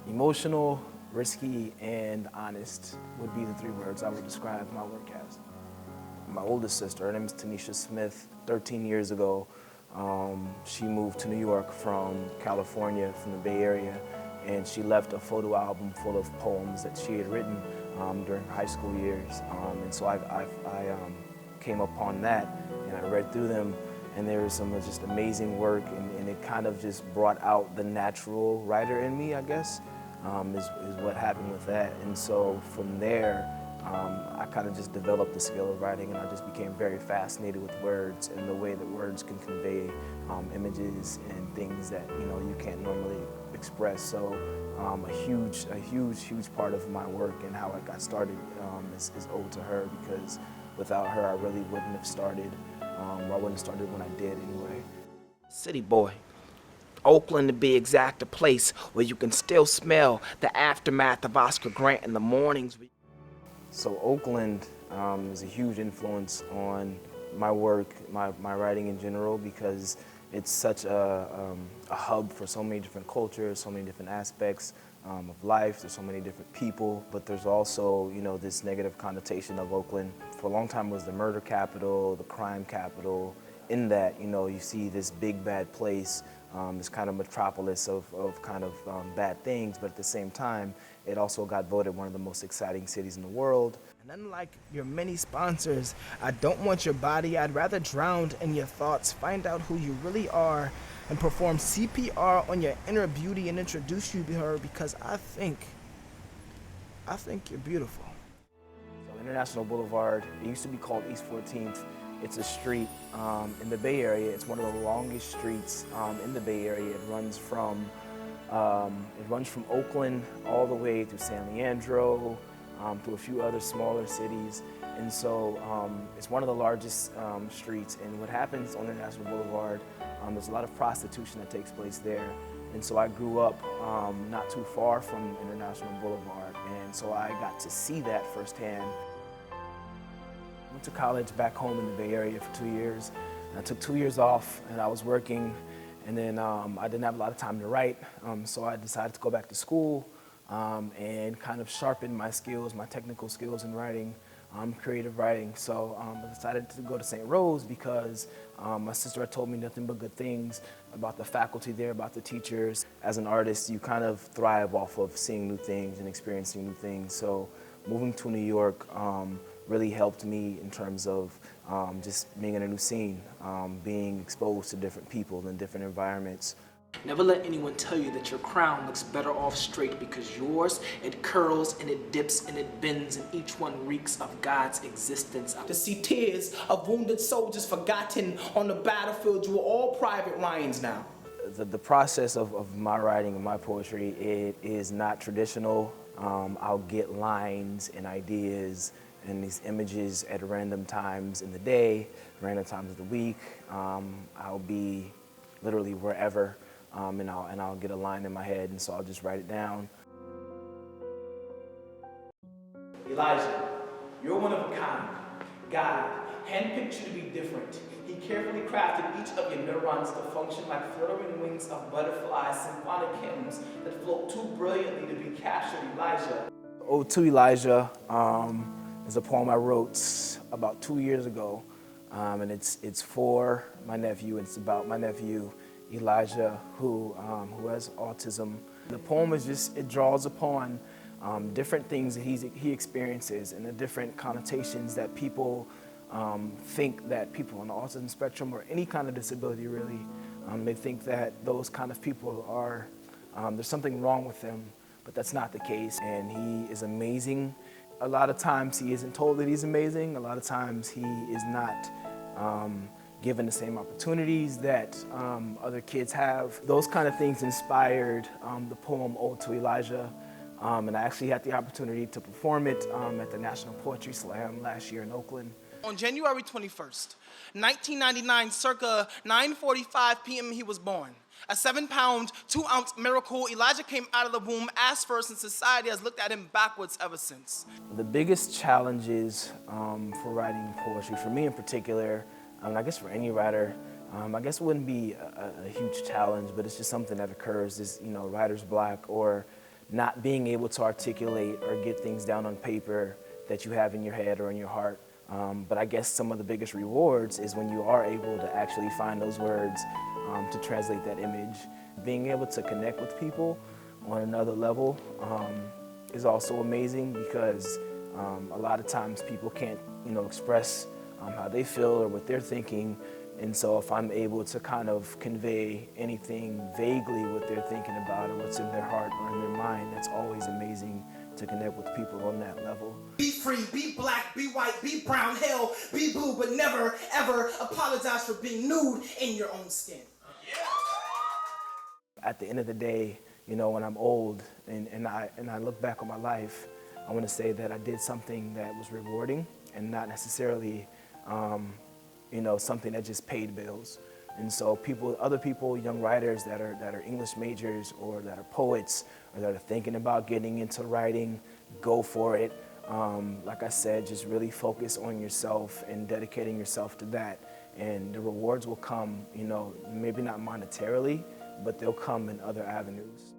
Emotional, risky, and honest would be the three words I would describe my work as. My oldest sister, her name is Tanisha Smith. 13 years ago, she moved to New York from California, from the Bay Area, and she left a photo album full of poems that she had written during her high school years. And so I came upon that, and I read through them, and there was some just amazing work, and it kind of just brought out the natural writer in me, I guess, is what happened with that. And so from there, I kind of just developed the skill of writing, and I just became very fascinated with words and the way that words can convey images and things that you can't normally express. So a huge part of my work and how I got started is owed to her, because without her, I really wouldn't have started, or I wouldn't have started when I did anyway. City boy. Oakland, to be exact, a place where you can still smell the aftermath of Oscar Grant in the mornings. So Oakland is a huge influence on my work, my writing in general, because it's such a hub for so many different cultures, so many different aspects of life. There's so many different people, but there's also, this negative connotation of Oakland. For a long time it was the murder capital, the crime capital. In that, you see this big bad place, this kind of metropolis of kind of bad things, but at the same time, it also got voted one of the most exciting cities in the world. And unlike your many sponsors, I don't want your body. I'd rather drown in your thoughts, find out who you really are, and perform CPR on your inner beauty and introduce you to her, because I think you're beautiful. So International Boulevard, it used to be called East 14th. It's a street in the Bay Area. It's one of the longest streets in the Bay Area. It runs from Oakland all the way through San Leandro, through a few other smaller cities. And so it's one of the largest streets. And what happens on International Boulevard, there's a lot of prostitution that takes place there. And so I grew up not too far from International Boulevard. And so I got to see that firsthand. I went to college back home in the Bay Area for 2 years. I took 2 years off, and I was working, and then I didn't have a lot of time to write, so I decided to go back to school and kind of sharpen my skills, my technical skills in writing, creative writing. So I decided to go to St. Rose because my sister had told me nothing but good things about the faculty there, about the teachers. As an artist, you kind of thrive off of seeing new things and experiencing new things. So moving to New York really helped me in terms of just being in a new scene, being exposed to different people and different environments. Never let anyone tell you that your crown looks better off straight, because yours, it curls and it dips and it bends, and each one reeks of God's existence. To see tears of wounded soldiers forgotten on the battlefield, you are all Private Ryans now. The process of my writing and my poetry, it is not traditional. I'll get lines and ideas and these images at random times in the day, random times of the week. I'll be literally wherever, and I'll get a line in my head, and so I'll just write it down. Elijah, you're one of a kind. God handpicked you to be different. He carefully crafted each of your neurons to function like fluttering wings of butterflies, symphonic hymns that float too brilliantly to be captured. Elijah. Ode to Elijah is a poem I wrote about 2 years ago, and it's for my nephew. It's about my nephew Elijah, who has autism. The poem is it draws upon different things that he experiences, and the different connotations that people think that people on the autism spectrum, or any kind of disability really, they think that those kind of people are, there's something wrong with them, but that's not the case. And he is amazing. A lot of times he isn't told that he's amazing. A lot of times he is not given the same opportunities that other kids have. Those kind of things inspired the poem Ode to Elijah. And I actually had the opportunity to perform it at the National Poetry Slam last year in Oakland. On January 21st, 1999, circa 9:45 p.m., he was born. A 7-pound, 2-ounce miracle, Elijah came out of the womb ass first, and society has looked at him backwards ever since. The biggest challenges for writing poetry, for me in particular, I guess for any writer, I guess it wouldn't be a huge challenge, but it's just something that occurs, is, writer's block, or not being able to articulate or get things down on paper that you have in your head or in your heart. But I guess some of the biggest rewards is when you are able to actually find those words to translate that image. Being able to connect with people on another level is also amazing because a lot of times people can't, express how they feel or what they're thinking. And so if I'm able to kind of convey anything vaguely what they're thinking about or what's in their heart or in their mind, that's always amazing to connect with people on that level. Be free, be black, be white, be brown, hell, be blue, but never, ever apologize for being nude in your own skin. At the end of the day, when I'm old and I look back on my life, I want to say that I did something that was rewarding and not necessarily something that just paid bills. And so other people, young writers that are English majors or that are poets or that are thinking about getting into writing, go for it. Like I said, just really focus on yourself and dedicating yourself to that. And the rewards will come, maybe not monetarily, but they'll come in other avenues.